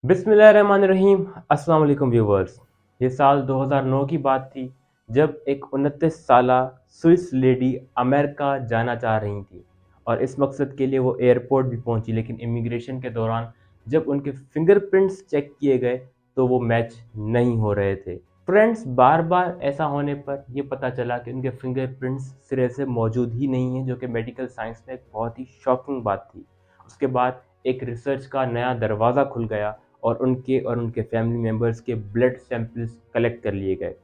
बिस्मिल्लाहिर्रहमानिर्रहीम। अस्सलाम वालेकुम व्यूवर्स। ये साल 2009 की बात थी जब एक 29 साला स्विस लेडी अमेरिका जाना चाह रही थी और इस मकसद के लिए वो एयरपोर्ट भी पहुंची, लेकिन इमिग्रेशन के दौरान जब उनके फिंगरप्रिंट्स चेक किए गए तो वो मैच नहीं हो रहे थे। फ्रेंड्स, बार बार ऐसा होने पर ये पता चला कि उनके फिंगरप्रिंट्स सिरे से मौजूद ही नहीं हैं, जो कि मेडिकल साइंस में एक बहुत ही शॉकिंग बात थी। उसके बाद एक रिसर्च का नया दरवाज़ा खुल गया और उनके फैमिली मेम्बर्स के ब्लड सैंपल्स कलेक्ट कर लिए गए।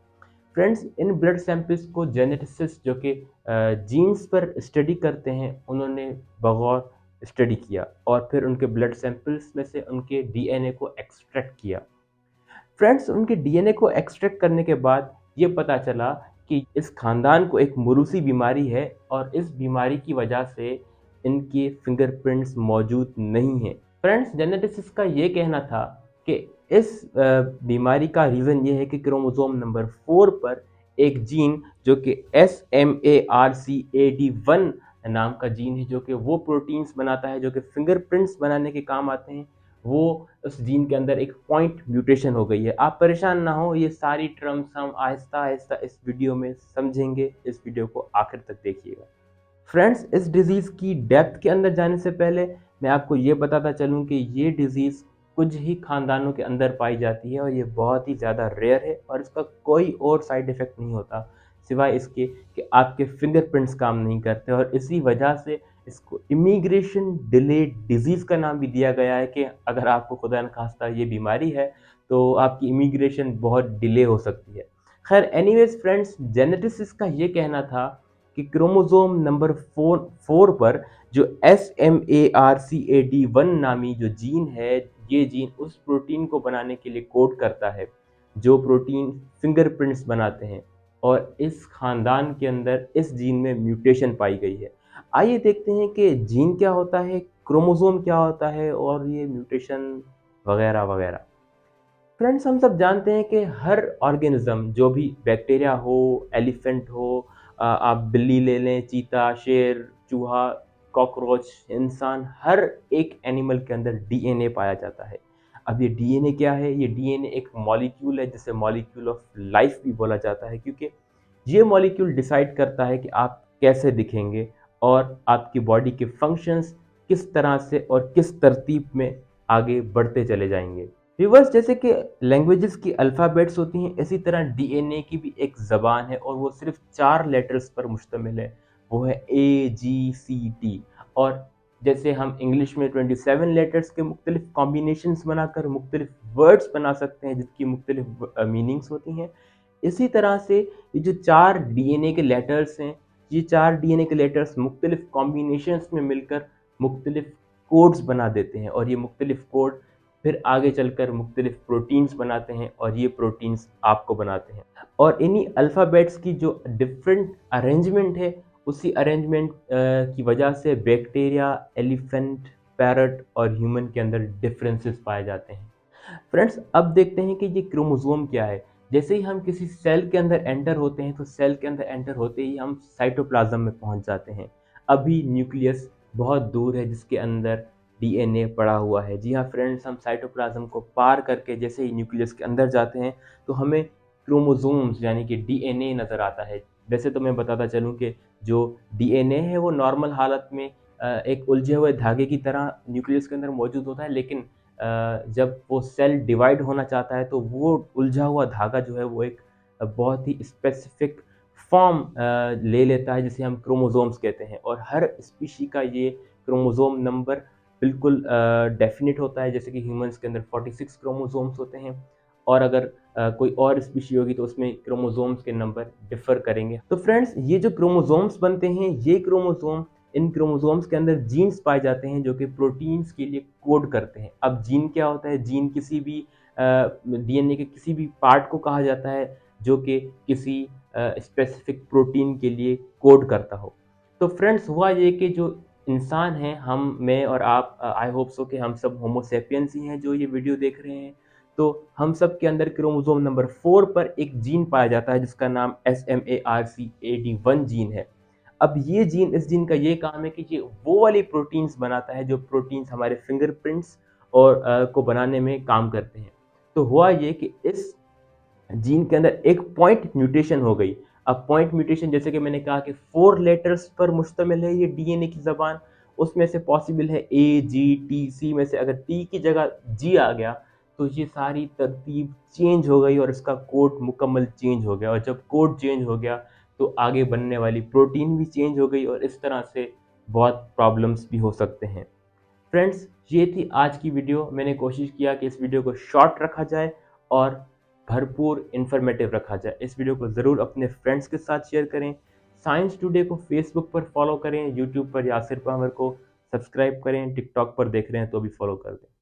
फ्रेंड्स, इन ब्लड सैंपल्स को जेनेटिसिस्ट जो कि जीन्स पर स्टडी करते हैं, उन्होंने बगौर स्टडी किया और फिर उनके ब्लड सैंपल्स में से उनके डीएनए को एक्सट्रैक्ट किया। फ्रेंड्स, उनके डीएनए को एक्सट्रैक्ट करने के बाद ये पता चला कि इस खानदान को एक मुरूसी बीमारी है और इस बीमारी की वजह से इनके फिंगरप्रिंट्स मौजूद नहीं हैं। फ्रेंड्स, जेनेटिसिस्ट का ये कहना था कि इस बीमारी का रीज़न ये है कि क्रोमोसोम नंबर 4 पर एक जीन जो कि SMARCAD1 नाम का जीन है, जो कि वो प्रोटीन्स बनाता है जो कि फिंगरप्रिंट्स बनाने के काम आते हैं, वो उस जीन के अंदर एक पॉइंट म्यूटेशन हो गई है। आप परेशान ना हो, ये सारी टर्म्स हम आहिस्ता आहिस्ता इस वीडियो में समझेंगे। इस वीडियो को आखिर तक देखिएगा। फ्रेंड्स, इस डिज़ीज़ की डेप्थ के अंदर जाने से पहले मैं आपको ये बताता चलूँ कि ये डिज़ीज़ कुछ ही खानदानों के अंदर पाई जाती है और ये बहुत ही ज़्यादा रेयर है और इसका कोई और साइड इफ़ेक्ट नहीं होता सिवाय इसके कि आपके फिंगरप्रिंट्स काम नहीं करते, और इसी वजह से इसको इमिग्रेशन डिले डिज़ीज़ का नाम भी दिया गया है कि अगर आपको खुदा न खास्ता ये बीमारी है तो आपकी इमिग्रेशन बहुत डिले हो सकती है। खैर, एनीवेज़ फ्रेंड्स, जेनेटिसिस्ट का ये कहना था कि क्रोमोसोम नंबर 4 पर जो SMARCAD1 नामी जो जीन है, ये जीन उस प्रोटीन को बनाने के लिए कोड करता है जो प्रोटीन फिंगरप्रिंट्स बनाते हैं, और इस खानदान के अंदर इस जीन में म्यूटेशन पाई गई है। आइए देखते हैं कि जीन क्या होता है, क्रोमोसोम क्या होता है और ये म्यूटेशन वगैरह वगैरह। फ्रेंड्स, हम सब जानते हैं कि हर ऑर्गेनिज्म, जो भी बैक्टीरिया हो, एलिफेंट हो, आप बिल्ली ले लें, चीता, शेर, चूहा, कॉकरोच, इंसान, हर एक एनिमल के अंदर डीएनए पाया जाता है। अब ये डीएनए क्या है? ये डीएनए एक मॉलिक्यूल है जिसे मॉलिक्यूल ऑफ लाइफ भी बोला जाता है, क्योंकि ये मॉलिक्यूल डिसाइड करता है कि आप कैसे दिखेंगे और आपकी बॉडी के फंक्शंस किस तरह से और किस तरतीब में आगे बढ़ते चले जाएंगे। व्यूवर्स, जैसे कि लैंग्वेजेस की अल्फ़ाबेट्स होती हैं, इसी तरह डीएनए की भी एक ज़बान है और वो सिर्फ 4 लेटर्स पर मुश्तमिल है। वो है AGCT। और जैसे हम इंग्लिश में 27 लेटर्स के मुख्तलिफ कॉम्बिनेशंस बनाकर मुख्तलिफ वर्ड्स बना सकते हैं जिसकी मुख्तलिफ मीनिंग्स होती हैं, इसी तरह से ये जो 4 डीएनए के लेटर्स हैं, ये 4 डीएनए के लेटर्स मुख्तलिफ कॉम्बिनेशंस में मिलकर मुख्तलिफ कोड्स बना देते हैं, और ये मुख्तलिफ कोड फिर आगे चलकर मुख्तलिफ प्रोटीन्स बनाते हैं और ये प्रोटीन्स आपको बनाते हैं। और इन्हीं अल्फ़ाबेट्स की जो डिफरेंट अरेंजमेंट है, उसी अरेंजमेंट की वजह से बैक्टीरिया, एलिफेंट, पैरट और ह्यूमन के अंदर डिफरेंसेस पाए जाते हैं। फ्रेंड्स, अब देखते हैं कि ये क्रोमोसोम क्या है। जैसे ही हम किसी सेल के अंदर एंटर होते हैं, तो सेल के अंदर एंटर होते ही हम साइटोप्लाज्म में पहुंच जाते हैं। अभी न्यूक्लियस बहुत दूर है जिसके अंदर डीएनए पड़ा हुआ है। जी हाँ फ्रेंड्स, हम साइटोप्लाज्म को पार करके जैसे ही न्यूक्लियस के अंदर जाते हैं तो हमें क्रोमोसोम्स यानी कि डीएनए नज़र आता है। वैसे तो मैं बताता चलूँ कि जो डीएनए है वो नॉर्मल हालत में एक उलझे हुए धागे की तरह न्यूक्लियस के अंदर मौजूद होता है, लेकिन जब वो सेल डिवाइड होना चाहता है तो वो उलझा हुआ धागा जो है वो एक बहुत ही स्पेसिफिक फॉर्म ले लेता है जिसे हम क्रोमोसोम्स कहते हैं, और हर स्पीशी का ये क्रोमोसोम नंबर बिल्कुल डेफिनिट होता है। जैसे कि ह्यूमंस के अंदर 46 क्रोमोसोम्स होते हैं, और अगर कोई और स्पीशी होगी तो उसमें क्रोमोसोम्स के नंबर डिफर करेंगे। तो फ्रेंड्स, ये जो क्रोमोसोम्स बनते हैं, ये क्रोमोसोम, इन क्रोमोसोम्स के अंदर जीन्स पाए जाते हैं जो कि प्रोटीन्स के लिए कोड करते हैं। अब जीन क्या होता है? जीन किसी भी डीएनए के किसी भी पार्ट को कहा जाता है जो कि किसी स्पेसिफिक प्रोटीन के लिए कोड करता हो। तो फ्रेंड्स, हुआ ये कि जो इंसान हैं, हम, मैं और आप, आई होप सो कि हम सब होमो सेपियंस ही हैं जो ये वीडियो देख रहे हैं। तो हम सब के अंदर क्रोमोसोम नंबर 4 पर एक जीन पाया जाता है जिसका नाम SMARCAD1 जीन है। अब ये जीन, इस जीन का ये काम है कि ये वो वाली प्रोटीन्स बनाता है जो प्रोटीन्स हमारे फिंगरप्रिंट्स और को बनाने में काम करते हैं। तो हुआ ये कि इस जीन के अंदर एक पॉइंट म्यूटेशन हो गई। अब पॉइंट म्यूटेशन जैसे कि मैंने कहा कि 4 लेटर्स पर मुश्तमिल है ये डीएनए की ज़बान, उसमें से पॉसिबल है ए, जी, टी, सी में से अगर टी की जगह जी आ गया, तो ये सारी तरतीब चेंज हो गई और इसका कोड मुकम्मल चेंज हो गया और जब कोड चेंज हो गया, तो आगे बनने वाली प्रोटीन भी चेंज हो गई और इस तरह से बहुत प्रॉब्लम्स भी हो सकते हैं। फ्रेंड्स, ये थी आज की वीडियो। मैंने कोशिश किया कि इस वीडियो को शॉर्ट रखा जाए और भरपूर इन्फॉर्मेटिव रखा जाए। इस वीडियो को ज़रूर अपने फ्रेंड्स के साथ शेयर करें। साइंस टुडे को फेसबुक पर फॉलो करें, यूट्यूब पर यासिर पामर को सब्सक्राइब करें, टिकटॉक पर देख रहे हैं तो भी फॉलो कर दें।